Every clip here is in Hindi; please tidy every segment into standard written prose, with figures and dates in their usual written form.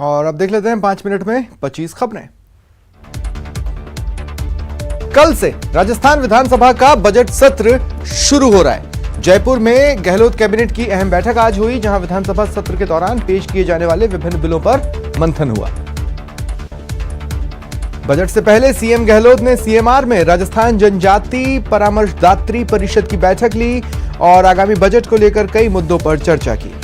और अब देख लेते हैं 5 मिनट में 25 खबरें। कल से राजस्थान विधानसभा का बजट सत्र शुरू हो रहा है। जयपुर में गहलोत कैबिनेट की अहम बैठक आज हुई, जहां विधानसभा सत्र के दौरान पेश किए जाने वाले विभिन्न बिलों पर मंथन हुआ। बजट से पहले सीएम गहलोत ने सीएमआर में राजस्थान जनजाति परामर्शदात्री परिषद की बैठक ली और आगामी बजट को लेकर कई मुद्दों पर चर्चा की।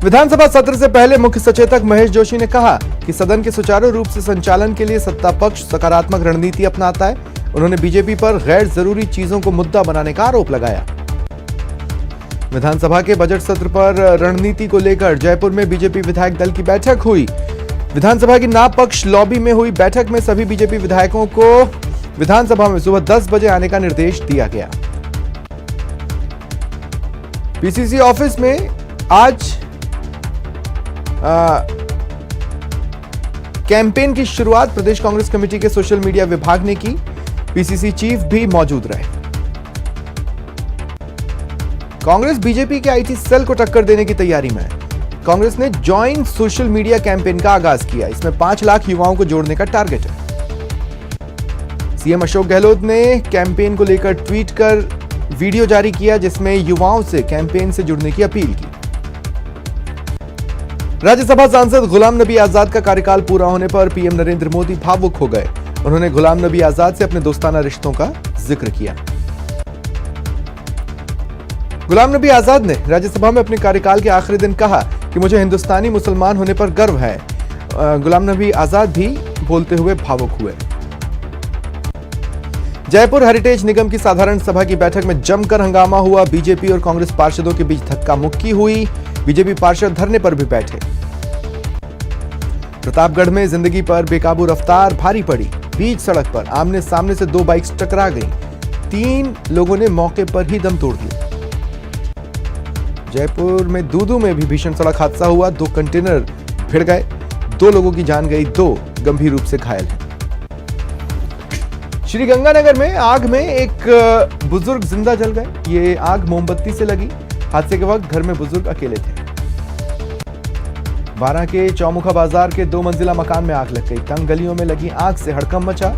विधानसभा सत्र से पहले मुख्य सचेतक महेश जोशी ने कहा कि सदन के सुचारू रूप से संचालन के लिए सत्ता पक्ष सकारात्मक रणनीति अपनाता है। उन्होंने बीजेपी पर गैर जरूरी चीजों को मुद्दा बनाने का आरोप लगाया। विधानसभा के बजट सत्र पर रणनीति को लेकर जयपुर में बीजेपी विधायक दल की बैठक हुई। विधानसभा की नाप पक्ष लॉबी में हुई बैठक में सभी बीजेपी विधायकों को विधानसभा में सुबह 10 बजे आने का निर्देश दिया गया। पीसीसी ऑफिस में आज कैंपेन की शुरुआत प्रदेश कांग्रेस कमेटी के सोशल मीडिया विभाग ने की। पीसीसी चीफ भी मौजूद रहे। कांग्रेस बीजेपी के आईटी सेल को टक्कर देने की तैयारी में है। कांग्रेस ने जॉइंट सोशल मीडिया कैंपेन का आगाज किया। इसमें 5 लाख युवाओं को जोड़ने का टारगेट है। सीएम अशोक गहलोत ने कैंपेन को लेकर ट्वीट कर वीडियो जारी किया, जिसमें युवाओं से कैंपेन से जुड़ने की अपील की। राज्यसभा सांसद गुलाम नबी आजाद का कार्यकाल पूरा होने पर पीएम नरेंद्र मोदी भावुक हो गए। उन्होंने गुलाम नबी आजाद से अपने दोस्ताना रिश्तों का जिक्र किया। गुलाम नबी आजाद ने राज्यसभा में अपने कार्यकाल के आखिरी दिन कहा कि मुझे हिंदुस्तानी मुसलमान होने पर गर्व है। गुलाम नबी आजाद भी बोलते हुए भावुक हुए। जयपुर हेरिटेज निगम की साधारण सभा की बैठक में जमकर हंगामा हुआ। बीजेपी और कांग्रेस पार्षदों के बीच धक्का मुक्की हुई। बीजेपी पार्षद धरने पर भी बैठे। प्रतापगढ़ में जिंदगी पर बेकाबू रफ्तार भारी पड़ी। बीच सड़क पर आमने सामने से 2 बाइक्स टकरा गईं। 3 लोगों ने मौके पर ही दम तोड़ दिया। जयपुर में दूदू में भी भीषण सड़क हादसा हुआ। 2 कंटेनर भिड़ गए। 2 लोगों की जान गई, 2 गंभीर रूप से घायल हैं। श्रीगंगानगर में आग में एक बुजुर्ग जिंदा जल गए। ये आग मोमबत्ती से लगी। हादसे के वक्त घर में बुजुर्ग अकेले थे। बारां के चौमुखा बाजार के 2 मंजिला मकान में आग लग गई। तंग गलियों में लगी आग से हड़कंप मचा।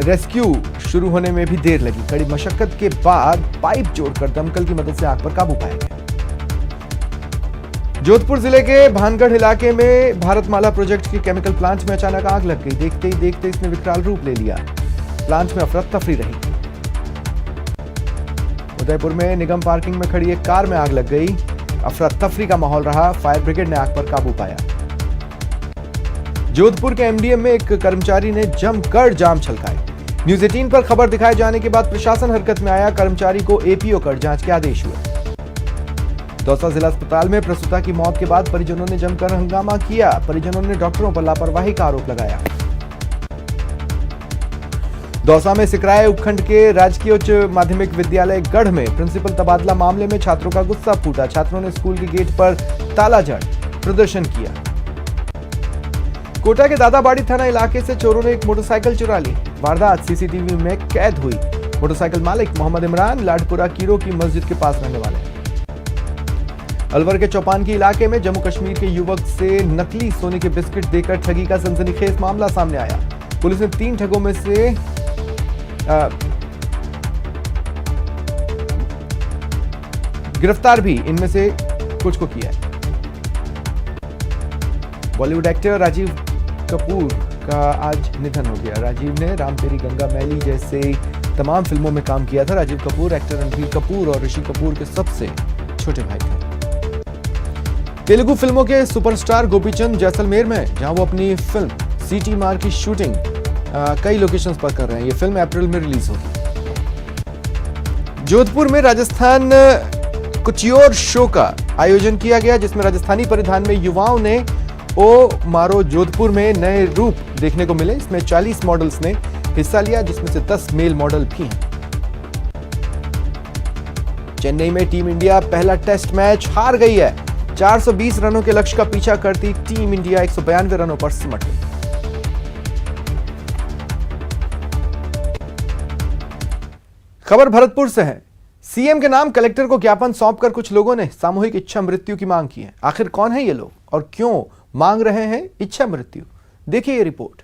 रेस्क्यू शुरू होने में भी देर लगी। कड़ी मशक्कत के बाद पाइप जोड़कर दमकल की मदद से आग पर काबू पाया गया। जोधपुर जिले के भानगढ़ इलाके में भारतमाला प्रोजेक्ट के केमिकल प्लांट में अचानक आग लग गई। देखते ही देखते इसने विकराल रूप ले लिया। प्लांट में अफरा तफरी रही। उदयपुर में निगम पार्किंग में खड़ी एक कार में आग लग गई। अफरा तफरी का माहौल रहा। फायर ब्रिगेड ने आग पर काबू पाया। जोधपुर के एमडीएम में एक कर्मचारी ने जमकर जाम छलकाए। न्यूज 18 पर खबर दिखाए जाने के बाद प्रशासन हरकत में आया। कर्मचारी को एपीओ कर जांच के आदेश हुए। दौसा जिला अस्पताल में प्रसूता की मौत के बाद परिजनों ने जमकर हंगामा किया। परिजनों ने डॉक्टरों पर लापरवाही का आरोप लगाया। दौसा में सिकराय उपखंड के राजकीय उच्च माध्यमिक विद्यालय गढ़ में प्रिंसिपल तबादला मामले में छात्रों का गुस्सा फूटा। छात्रों ने स्कूल के गेट पर ताला जड़ प्रदर्शन किया। कोटा के दादाबाड़ी थाना इलाके से चोरों ने एक मोटरसाइकिल चुरा ली। वारदात सीसीटीवी में कैद हुई। मोटरसाइकिल मालिक मोहम्मद इमरान लाडपुरा कीरो की मस्जिद के पास रहने वाले हैं। अलवर के चौपान के इलाके में जम्मू कश्मीर के युवक से नकली सोने के बिस्किट देकर ठगी का सनसनीखेज मामला सामने आया। पुलिस ने 3 ठगों में से गिरफ्तार भी इनमें से कुछ को किया है। बॉलीवुड एक्टर राजीव कपूर का आज निधन हो गया। राजीव ने राम तेरी गंगा मैली जैसे तमाम फिल्मों में काम किया था। राजीव कपूर एक्टर रणबीर कपूर और ऋषि कपूर के सबसे छोटे भाई थे। तेलुगु फिल्मों के सुपरस्टार गोपीचंद जैसलमेर में, जहां वो अपनी फिल्म सिटी मार की शूटिंग कई लोकेशंस पर कर रहे हैं। ये फिल्म अप्रैल में रिलीज होगी। जोधपुर में राजस्थान कुचियोर शो का आयोजन किया गया, जिसमें राजस्थानी परिधान में युवाओं ने ओ मारो जोधपुर में नए रूप देखने को मिले। इसमें 40 मॉडल्स ने हिस्सा लिया, जिसमें से 10 मेल मॉडल भी हैं। चेन्नई में टीम इंडिया पहला टेस्ट मैच हार गई है। 420 रनों के लक्ष्य का पीछा करती टीम इंडिया 192 रनों पर सिमट गई। खबर भरतपुर से है। सीएम के नाम कलेक्टर को ज्ञापन सौंपकर कुछ लोगों ने सामूहिक इच्छा मृत्यु की मांग की है। आखिर कौन है ये लोग और क्यों मांग रहे हैं इच्छा मृत्यु, देखिए ये रिपोर्ट।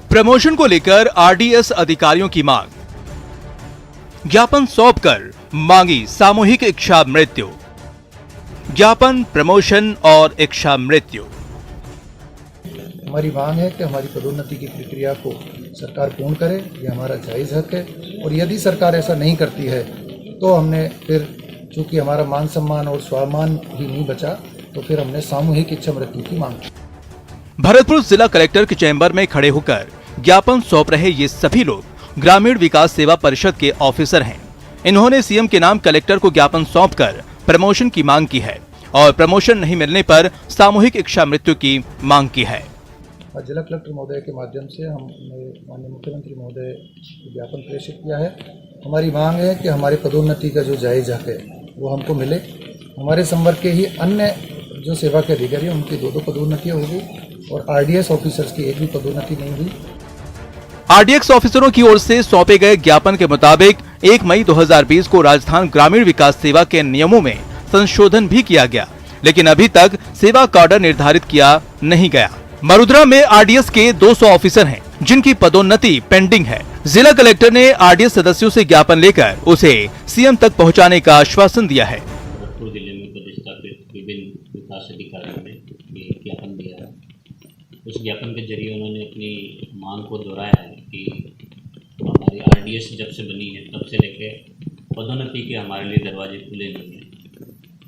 प्रमोशन को लेकर आरडीएस अधिकारियों की मांग, ज्ञापन सौंपकर मांगी सामूहिक इच्छा मृत्यु। ज्ञापन, प्रमोशन और इच्छा मृत्यु। हमारी मांग है कि हमारी पदोन्नति की प्रक्रिया को सरकार पूर्ण करे, ये हमारा जायज़ हक है। और यदि सरकार ऐसा नहीं करती है तो हमने फिर, चूंकि हमारा मान सम्मान और स्वाभिमान भी नहीं बचा, तो फिर हमने सामूहिक इच्छा मृत्यु की मांग की। भरतपुर जिला कलेक्टर के चैम्बर में खड़े होकर ज्ञापन सौंप रहे ये सभी लोग ग्रामीण विकास सेवा परिषद के ऑफिसर हैं। इन्होंने सीएम के नाम कलेक्टर को ज्ञापन सौंपकर प्रमोशन की मांग की है और प्रमोशन नहीं मिलने पर सामूहिक इच्छा मृत्यु की मांग की है। जिला कलेक्टर महोदय के माध्यम से हमने माननीय मुख्यमंत्री महोदय को ज्ञापन प्रेषित किया है। हमारी मांग है कि हमारे पदोन्नति का जो जायज़ हक है वो हमको मिले। हमारे संवर्ग के ही अन्य जो सेवा के अधिकारी हैं उनकी 2 पदोन्नतियाँ होगी और आरडीएस ऑफिसर्स की एक भी पदोन्नति नहीं हुई। आरडीएक्स ऑफिसरों की ओर से सौंपे गए ज्ञापन के मुताबिक 1 मई 2020 को राजस्थान ग्रामीण विकास सेवा के नियमों में संशोधन भी किया गया, लेकिन अभी तक सेवा काडर निर्धारित किया नहीं गया। मरुद्रा में आरडीएस के 200 ऑफिसर हैं जिनकी पदोन्नति पेंडिंग है। जिला कलेक्टर ने आरडीएस सदस्यों से ज्ञापन लेकर उसे सीएम तक पहुंचाने का आश्वासन दिया है। भरतपुर जिले में पदस्थापित विभिन्न विकास अधिकारियों ने ज्ञापन दिया है। उस ज्ञापन के जरिए उन्होंने अपनी मांग को दोहराया है कि हमारी आरडीएस जब से बनी है तब से लेके पदोन्नति के हमारे लिए दरवाजे खुले नहीं हैं।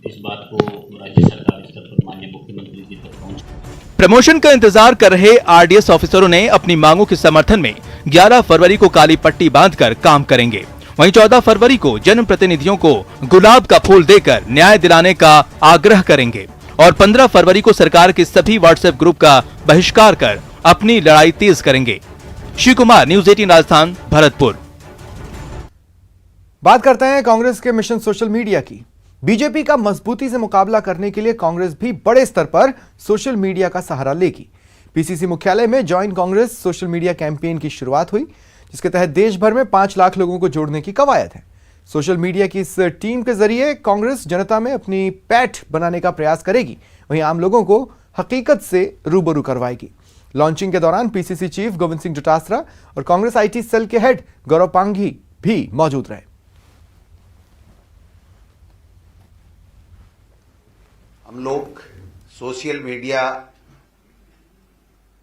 इस बात को राज्य सरकार स्तर पर माननीय मुख्यमंत्री जी तक पहुंच। प्रमोशन का इंतजार कर रहे आरडीएस ऑफिसरों ने अपनी मांगों के समर्थन में 11 फरवरी को काली पट्टी बांधकर काम करेंगे। वहीं 14 फरवरी को जनप्रतिनिधियों को गुलाब का फूल देकर न्याय दिलाने का आग्रह करेंगे और 15 फरवरी को सरकार के सभी व्हाट्सएप ग्रुप का बहिष्कार कर अपनी लड़ाई तेज करेंगे। शिव कुमार, न्यूज़ 18 राजस्थान, भरतपुर। बात करते हैं कांग्रेस के मिशन सोशल मीडिया की। बीजेपी का मजबूती से मुकाबला करने के लिए कांग्रेस भी बड़े स्तर पर सोशल मीडिया का सहारा लेगी। पीसीसी मुख्यालय में join Congress social media campaign की शुरुआत हुई, जिसके तहत देश भर में 5 लाख लोगों को जोड़ने की कवायद है। सोशल मीडिया की इस टीम के जरिए कांग्रेस जनता में अपनी पैठ बनाने का प्रयास करेगी, वहीं आम लोगों को हकीकत से रूबरू करवाएगी। लॉन्चिंग के दौरान पीसीसी चीफ गोविंद सिंह डोटासरा और कांग्रेस आईटी सेल के हेड गौरव पांगी भी मौजूद रहे। हम लोग सोशल मीडिया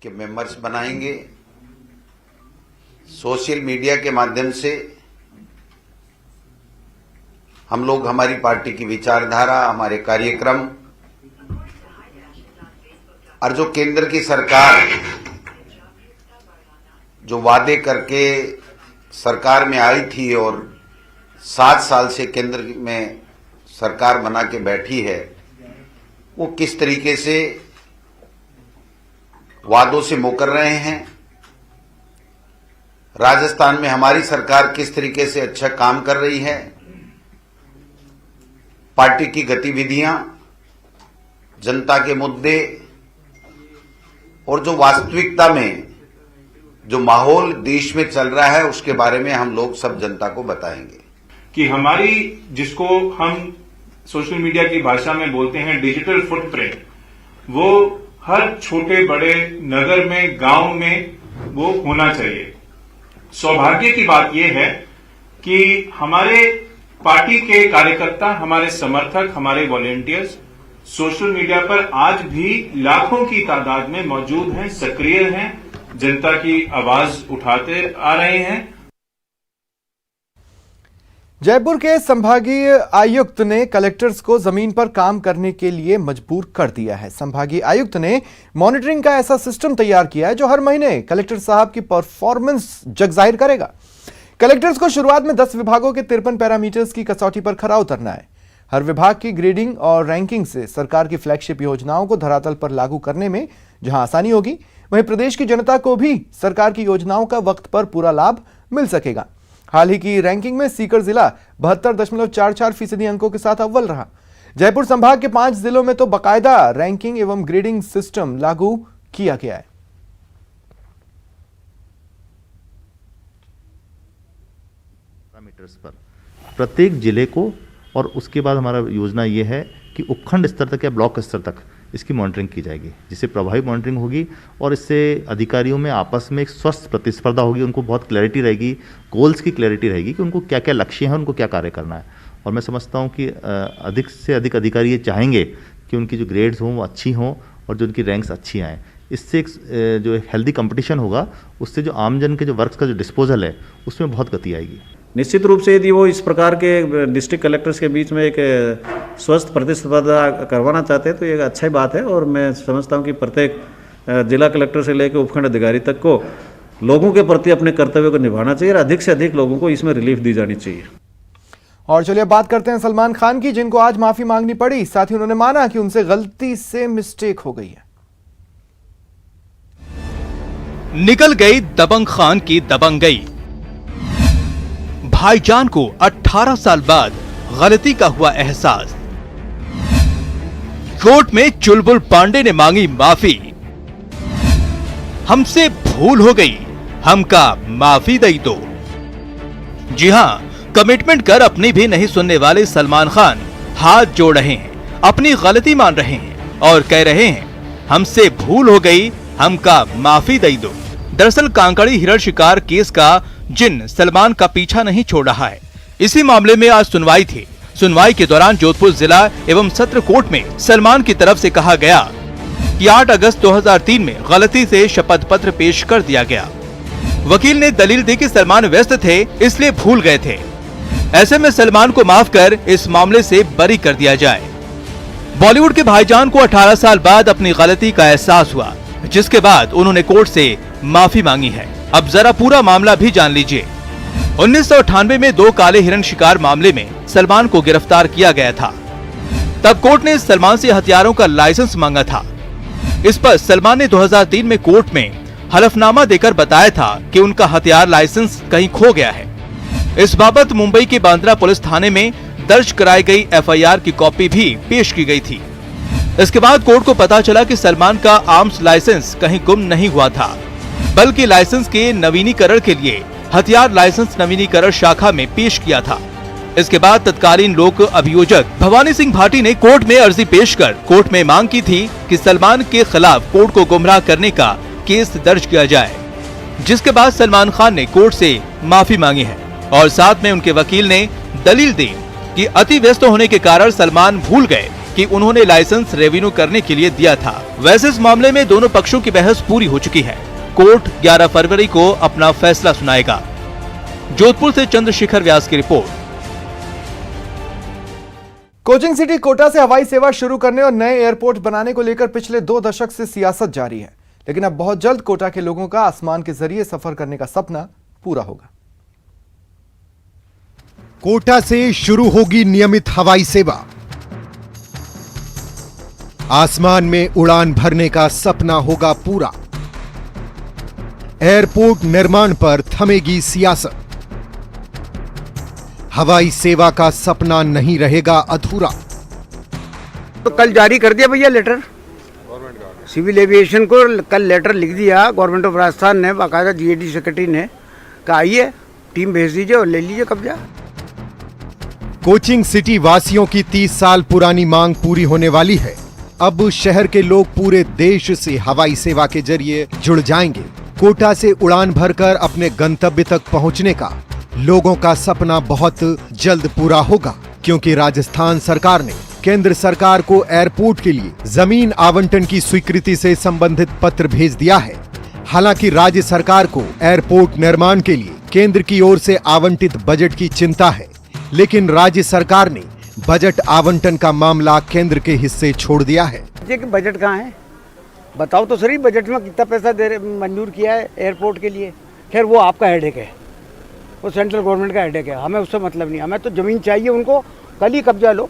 के मेंबर्स बनाएंगे। सोशल मीडिया के माध्यम से हम लोग हमारी पार्टी की विचारधारा, हमारे कार्यक्रम और जो केंद्र की सरकार जो वादे करके सरकार में आई थी और 7 साल से केंद्र में सरकार बना के बैठी है, वो किस तरीके से वादों से मुकर रहे हैं। राजस्थान में हमारी सरकार किस तरीके से अच्छा काम कर रही है। पार्टी की गतिविधियां, जनता के मुद्दे और जो वास्तविकता में जो माहौल देश में चल रहा है उसके बारे में हम लोग सब जनता को बताएंगे कि हमारी, जिसको हम सोशल मीडिया की भाषा में बोलते हैं डिजिटल फुटप्रिंट, वो हर छोटे बड़े नगर में, गांव में वो होना चाहिए। सौभाग्य की बात यह है कि हमारे पार्टी के कार्यकर्ता, हमारे समर्थक, हमारे वॉलेंटियर्स सोशल मीडिया पर आज भी लाखों की तादाद में मौजूद हैं, सक्रिय हैं, जनता की आवाज उठाते आ रहे हैं। जयपुर के संभागीय आयुक्त ने कलेक्टर्स को जमीन पर काम करने के लिए मजबूर कर दिया है। संभागीय आयुक्त ने मॉनिटरिंग का ऐसा सिस्टम तैयार किया है जो हर महीने कलेक्टर साहब की परफॉर्मेंस जग जाहिर करेगा। कलेक्टर्स को शुरुआत में 10 विभागों के 53 पैरामीटर्स की कसौटी पर खरा उतरना है। हर विभाग की ग्रेडिंग और रैंकिंग से सरकार की फ्लैगशिप योजनाओं को धरातल पर लागू करने में जहां आसानी होगी, वहीं प्रदेश की जनता को भी सरकार की योजनाओं का वक्त पर पूरा लाभ मिल सकेगा। हाल ही की रैंकिंग में सीकर जिला 72.44% अंकों के साथ अव्वल रहा। जयपुर संभाग के 5 जिलों में तो बाकायदा रैंकिंग एवं ग्रेडिंग सिस्टम लागू किया गया है। सेंटर्स पर प्रत्येक जिले को, और उसके बाद हमारा योजना ये है कि उपखंड स्तर तक या ब्लॉक स्तर तक इसकी मॉनिटरिंग की जाएगी, जिससे प्रभावी मॉनिटरिंग होगी और इससे अधिकारियों में आपस में एक स्वस्थ प्रतिस्पर्धा होगी। उनको बहुत क्लैरिटी रहेगी, गोल्स की क्लैरिटी रहेगी कि उनको क्या क्या लक्ष्य हैं, उनको क्या कार्य करना है। और मैं समझता हूँ कि अधिक से अधिक अधिकारी ये चाहेंगे कि उनकी जो ग्रेड्स हों वो अच्छी हों और जो उनकी रैंक्स अच्छी आएँ। इससे एक जो एक हेल्दी कंपटीशन होगा, उससे जो आमजन के जो वर्क्स का जो डिस्पोजल है उसमें बहुत गति आएगी। निश्चित रूप से यदि वो इस प्रकार के डिस्ट्रिक्ट कलेक्टर्स के बीच में एक स्वस्थ प्रतिस्पर्धा करवाना चाहते हैं तो ये एक अच्छी बात है। और मैं समझता हूँ कि प्रत्येक जिला कलेक्टर से लेकर उपखंड अधिकारी तक को लोगों के प्रति अपने कर्तव्य को निभाना चाहिए और अधिक से अधिक लोगों को इसमें रिलीफ दी जानी चाहिए। और चलिए बात करते हैं सलमान खान की, जिनको आज माफी मांगनी पड़ी। साथ ही उन्होंने माना कि उनसे गलती से मिस्टेक हो गई है। निकल गई दबंग खान की दबंगई। भाईजान को 18 साल बाद गलती का हुआ एहसास। कोर्ट में चुलबुल पांडे ने मांगी माफी। हमसे भूल हो गई, हमका माफी दई दो। जी हां, कमिटमेंट कर अपनी भी नहीं सुनने वाले सलमान खान हाथ जोड़ रहे हैं, अपनी गलती मान रहे हैं और कह रहे हैं हमसे भूल हो गई, हमका माफी दई दो। दरअसल कांकड़ी हिरण शिकार केस का जिन सलमान का पीछा नहीं छोड़ रहा है। इसी मामले में आज सुनवाई थी। सुनवाई के दौरान जोधपुर जिला एवं सत्र कोर्ट में सलमान की तरफ से कहा गया कि 8 अगस्त 2003 में गलती से शपथ पत्र पेश कर दिया गया। वकील ने दलील दी कि सलमान व्यस्त थे इसलिए भूल गए थे। ऐसे में सलमान को माफ कर इस मामले से बरी कर दिया जाए। बॉलीवुड के भाईजान को 18 साल बाद अपनी गलती का एहसास हुआ, जिसके बाद उन्होंने कोर्ट से माफी मांगी है। अब जरा पूरा मामला भी जान लीजिए। 1998 में 2 काले हिरण शिकार मामले में सलमान को गिरफ्तार किया गया था। तब कोर्ट ने सलमान से हथियारों का लाइसेंस मांगा था। इस पर सलमान ने 2003 में कोर्ट में हलफनामा देकर बताया था कि उनका हथियार लाइसेंस कहीं खो गया है। इस बाबत मुंबई के बांद्रा पुलिस थाने में दर्ज कराई गई एफआईआर की कॉपी भी पेश की गई थी। इसके बाद कोर्ट को पता चला कि सलमान का आर्म्स लाइसेंस कहीं गुम नहीं हुआ था, बल्कि लाइसेंस के नवीनीकरण के लिए हथियार लाइसेंस नवीनीकरण शाखा में पेश किया था। इसके बाद तत्कालीन लोक अभियोजक भवानी सिंह भाटी ने कोर्ट में अर्जी पेश कर कोर्ट में मांग की थी कि सलमान के खिलाफ कोर्ट को गुमराह करने का केस दर्ज किया जाए, जिसके बाद सलमान खान ने कोर्ट से माफी मांगी है और साथ में उनके वकील ने दलील दी कि अति व्यस्त होने के कारण सलमान भूल गए कि उन्होंने लाइसेंस रेवेन्यू करने के लिए दिया था। वैसे इस मामले में दोनों पक्षों की बहस पूरी हो चुकी है। कोर्ट 11 फरवरी को अपना फैसला सुनाएगा। जोधपुर से चंद्रशेखर व्यास की रिपोर्ट। कोचिंग सिटी कोटा से हवाई सेवा शुरू करने और नए एयरपोर्ट बनाने को लेकर पिछले 2 दशक से सियासत जारी है, लेकिन अब बहुत जल्द कोटा के लोगों का आसमान के जरिए सफर करने का सपना पूरा होगा। कोटा से शुरू होगी नियमित हवाई सेवा। आसमान में उड़ान भरने का सपना होगा पूरा। एयरपोर्ट निर्माण पर थमेगी सियासत। हवाई सेवा का सपना नहीं रहेगा अधूरा। तो कल जारी कर दिया भैया लेटर, सिविल एविएशन को कल लेटर लिख दिया गवर्नमेंट ऑफ राजस्थान ने, बाकायदा जीएडी सेक्रेटरी ने कहा आइए टीम भेज दीजिए और ले लीजिए कब्जा। कोचिंग सिटी वासियों की 30 साल पुरानी मांग पूरी होने वाली है। अब शहर के लोग पूरे देश से हवाई सेवा के जरिए जुड़ जाएंगे। कोटा से उड़ान भरकर अपने गंतव्य तक पहुंचने का लोगों का सपना बहुत जल्द पूरा होगा, क्योंकि राजस्थान सरकार ने केंद्र सरकार को एयरपोर्ट के लिए जमीन आवंटन की स्वीकृति से संबंधित पत्र भेज दिया है। हालांकि राज्य सरकार को एयरपोर्ट निर्माण के लिए केंद्र की ओर से आवंटित बजट की चिंता है, लेकिन राज्य सरकार ने बजट आवंटन का मामला केंद्र के हिस्से छोड़ दिया है। बजट कहाँ है बताओ तो सही, बजट में कितना पैसा मंजूर किया है एयरपोर्ट के लिए। खैर वो आपका हेडेक है, वो सेंट्रल गवर्नमेंट का हेडेक है, हमें उससे मतलब नहीं। हमें तो जमीन चाहिए, उनको कल ही कब्जा लो।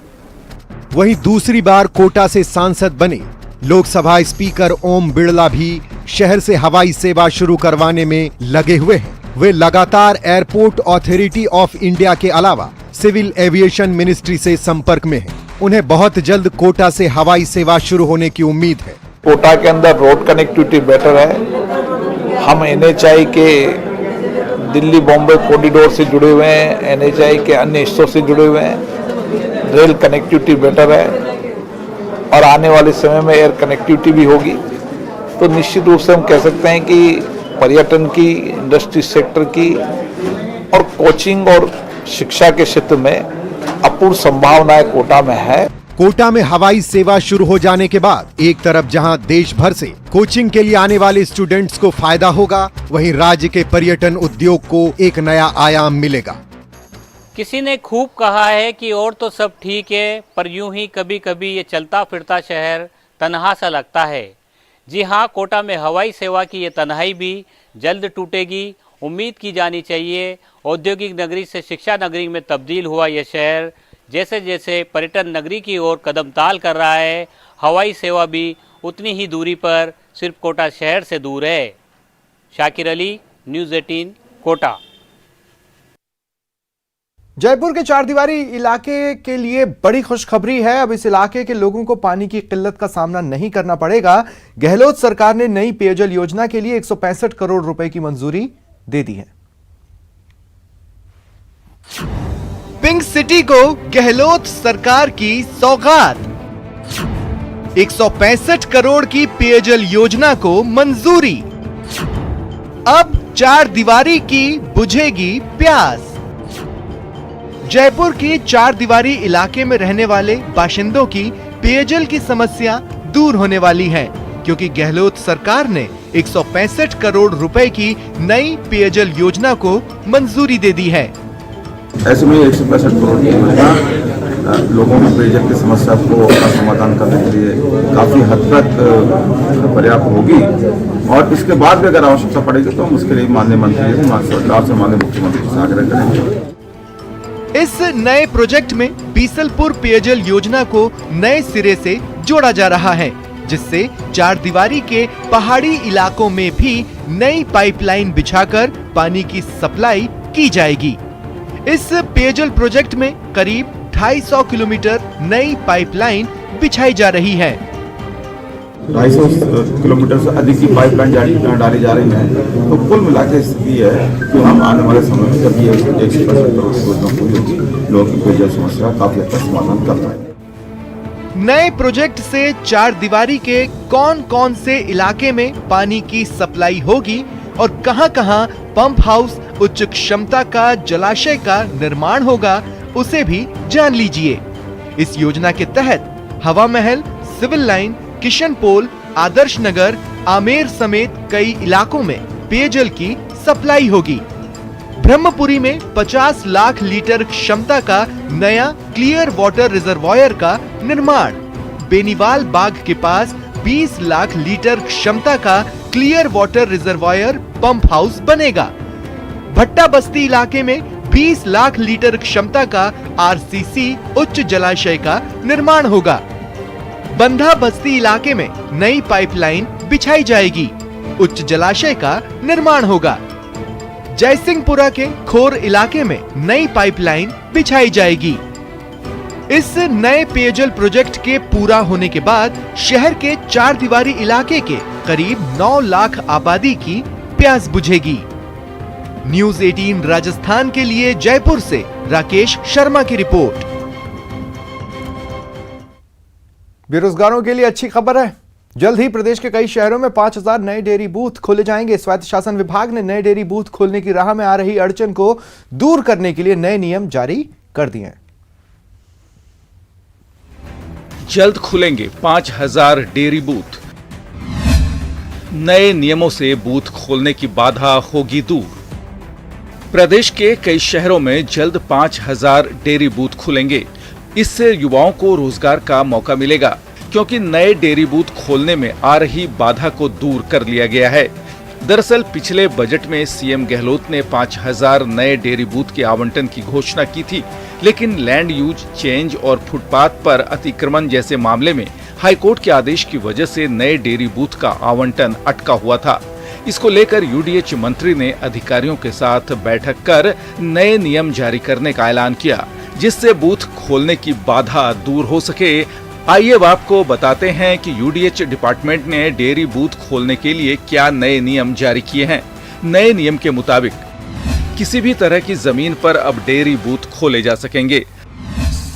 वहीं दूसरी बार कोटा से सांसद बने लोकसभा स्पीकर ओम बिड़ला भी शहर से हवाई सेवा शुरू करवाने में लगे हुए हैं। वे लगातार एयरपोर्ट अथॉरिटी ऑफ इंडिया के अलावा सिविल एविएशन मिनिस्ट्री से संपर्क में हैं। उन्हें बहुत जल्द कोटा से हवाई सेवा शुरू होने की उम्मीद है। कोटा के अंदर रोड कनेक्टिविटी बेटर है। हम NHI के दिल्ली बॉम्बे कॉरिडोर से जुड़े हुए हैं, NHI के अन्य हिस्सों से जुड़े हुए हैं, रेल कनेक्टिविटी बेटर है और आने वाले समय में एयर कनेक्टिविटी भी होगी। तो निश्चित रूप से हम कह सकते हैं कि पर्यटन की, इंडस्ट्री सेक्टर की और कोचिंग और शिक्षा के क्षेत्र में अपूर्व संभावनाएं कोटा में है। कोटा में हवाई सेवा शुरू हो जाने के बाद एक तरफ जहां देश भर से कोचिंग के लिए आने वाले स्टूडेंट्स को फायदा होगा, वहीं राज्य के पर्यटन उद्योग को एक नया आयाम मिलेगा। किसी ने खूब कहा है कि और तो सब ठीक है, पर यूं ही कभी कभी ये चलता फिरता शहर तन्हा सा लगता है। जी हाँ, कोटा में हवाई सेवा की ये तन्हाई भी जल्द टूटेगी। उम्मीद की जानी चाहिए औद्योगिक नगरी से शिक्षा नगरी में तब्दील हुआ यह शहर जैसे जैसे पर्यटन नगरी की ओर कदम ताल कर रहा है, हवाई सेवा भी उतनी ही दूरी पर सिर्फ कोटा शहर से दूर है। शाकिर अली, न्यूज़ 18, कोटा। जयपुर के चारदीवारी इलाके के लिए बड़ी खुशखबरी है। अब इस इलाके के लोगों को पानी की किल्लत का सामना नहीं करना पड़ेगा। गहलोत सरकार ने नई पेयजल योजना के लिए 165 करोड़ रुपए की मंजूरी दे दी है। पिंक सिटी को गहलोत सरकार की सौगात। 165 करोड़ की पेयजल योजना को मंजूरी। अब चारदीवारी की बुझेगी प्यास। जयपुर के चारदीवारी इलाके में रहने वाले बाशिंदों की पेयजल की समस्या दूर होने वाली है, क्योंकि गहलोत सरकार ने 165 करोड़ रुपए की नई पेयजल योजना को मंजूरी दे दी है। ऐसे में 165 करोड़ की योजना लोगों की पेयजल की समस्या को समाधान करने के लिए काफी हद तक पर्याप्त होगी और इसके बाद भी अगर आवश्यकता पड़ेगी तो हम उसके लिए माननीय मंत्री से, माननीय मुख्यमंत्री से आग्रह करेंगे। इस नए प्रोजेक्ट में बीसलपुर पेयजल योजना को नए सिरे से जोड़ा जा रहा है, जिससे चारदीवारी के पहाड़ी इलाकों में भी नई पाइपलाइन बिछाकर पानी की सप्लाई की जाएगी। इस पेयजल प्रोजेक्ट में करीब 250 किलोमीटर नई पाइपलाइन बिछाई जा रही है। 250 किलोमीटर से अधिक की पाइपलाइन डाली जा रही है। तो कुल मिला के स्थिति है कि हम आने वाले समय में जब ये 165 करोड़ की योजना पूरी होगी, लोगों की पेयजल समस्या काफी हद तक समाधान कर पाएंगे। नए प्रोजेक्ट से चारदीवारी के कौन कौन से इलाके में पानी की सप्लाई होगी और कहां-कहां पंप हाउस, उच्च क्षमता का जलाशय का निर्माण होगा, उसे भी जान लीजिए। इस योजना के तहत हवा महल, सिविल लाइन, किशन पोल, आदर्श नगर, आमेर समेत कई इलाकों में पेयजल की सप्लाई होगी। ब्रह्मपुरी में 50 लाख लीटर क्षमता का नया क्लियर वाटर रिजर्वायर का निर्माण, बेनीवाल बाग के पास 20 लाख लीटर क्षमता का clear water reservoir pump house बनेगा। भट्टा बस्ती इलाके में 20 लाख लीटर क्षमता का RCC उच्च जलाशय का निर्माण होगा। बंधा बस्ती इलाके में नई पाइपलाइन बिछाई जाएगी, उच्च जलाशय का निर्माण होगा। जयसिंहपुरा के खोर इलाके में नई पाइपलाइन बिछाई जाएगी। इस नए पेयजल प्रोजेक्ट के पूरा होने के बाद शहर के चारदीवारी इलाके के करीब 9 लाख आबादी की प्यास बुझेगी। न्यूज़ 18 राजस्थान के लिए जयपुर से राकेश शर्मा की रिपोर्ट। बेरोजगारों के लिए अच्छी खबर है। जल्द ही प्रदेश के कई शहरों में 5000 नए डेयरी बूथ खोले जाएंगे। स्वायत्त शासन विभाग ने नए डेयरी बूथ खोलने की राह में आ रही अड़चन को दूर करने के लिए नए नियम जारी कर दिए हैं। जल्द खुलेंगे 5000 डेयरी बूथ। नए नियमों से बूथ खोलने की बाधा होगी दूर। प्रदेश के कई शहरों में जल्द 5000 डेयरी बूथ खुलेंगे। इससे युवाओं को रोजगार का मौका मिलेगा, क्योंकि नए डेयरी बूथ खोलने में आ रही बाधा को दूर कर लिया गया है। दरअसल पिछले बजट में सीएम गहलोत ने 5000 नए डेयरी बूथ के आवंटन की घोषणा की थी, लेकिन लैंड यूज चेंज और फुटपाथ पर अतिक्रमण जैसे मामले में हाईकोर्ट के आदेश की वजह से नए डेयरी बूथ का आवंटन अटका हुआ था। इसको लेकर यूडीएच मंत्री ने अधिकारियों के साथ बैठक कर नए नियम जारी करने का ऐलान किया, जिससे बूथ खोलने की बाधा दूर हो सके। आइए अब आपको बताते हैं कि यूडीएच डिपार्टमेंट ने डेयरी बूथ खोलने के लिए क्या नए नियम जारी किए हैं। नए नियम के मुताबिक किसी भी तरह की जमीन पर अब डेयरी बूथ खोले जा सकेंगे।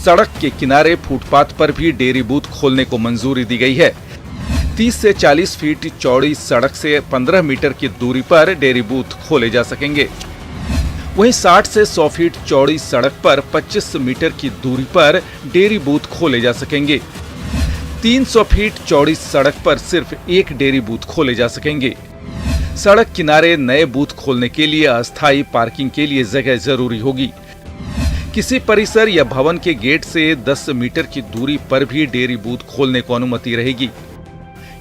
सड़क के किनारे फुटपाथ पर भी डेयरी बूथ खोलने को मंजूरी दी गई है। 30 से 40 फीट चौड़ी सड़क से 15 मीटर की दूरी पर डेयरी बूथ खोले जा सकेंगे। वहीं 60 से 100 फीट चौड़ी सड़क पर 25 मीटर की दूरी पर डेयरी बूथ खोले जा सकेंगे। 300 फीट चौड़ी सड़क पर सिर्फ एक डेयरी बूथ खोले जा सकेंगे। सड़क किनारे नए बूथ खोलने के लिए अस्थायी पार्किंग के लिए जगह जरूरी होगी। किसी परिसर या भवन के गेट से 10 मीटर की दूरी पर भी डेयरी बूथ खोलने को अनुमति रहेगी।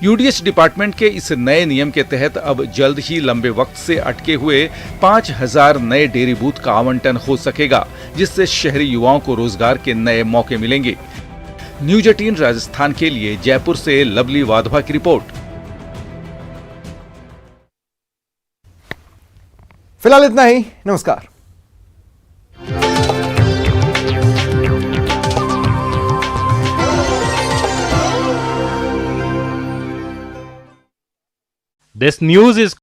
यूडीएच डिपार्टमेंट के इस नए नियम के तहत अब जल्द ही लंबे वक्त से अटके हुए 5000 नए डेयरी बूथ का आवंटन हो सकेगा, जिससे शहरी युवाओं को रोजगार के नए मौके मिलेंगे। न्यूज 18 राजस्थान के लिए जयपुर से लवली वाधवा की रिपोर्ट। फिलहाल इतना ही, नमस्कार। This news is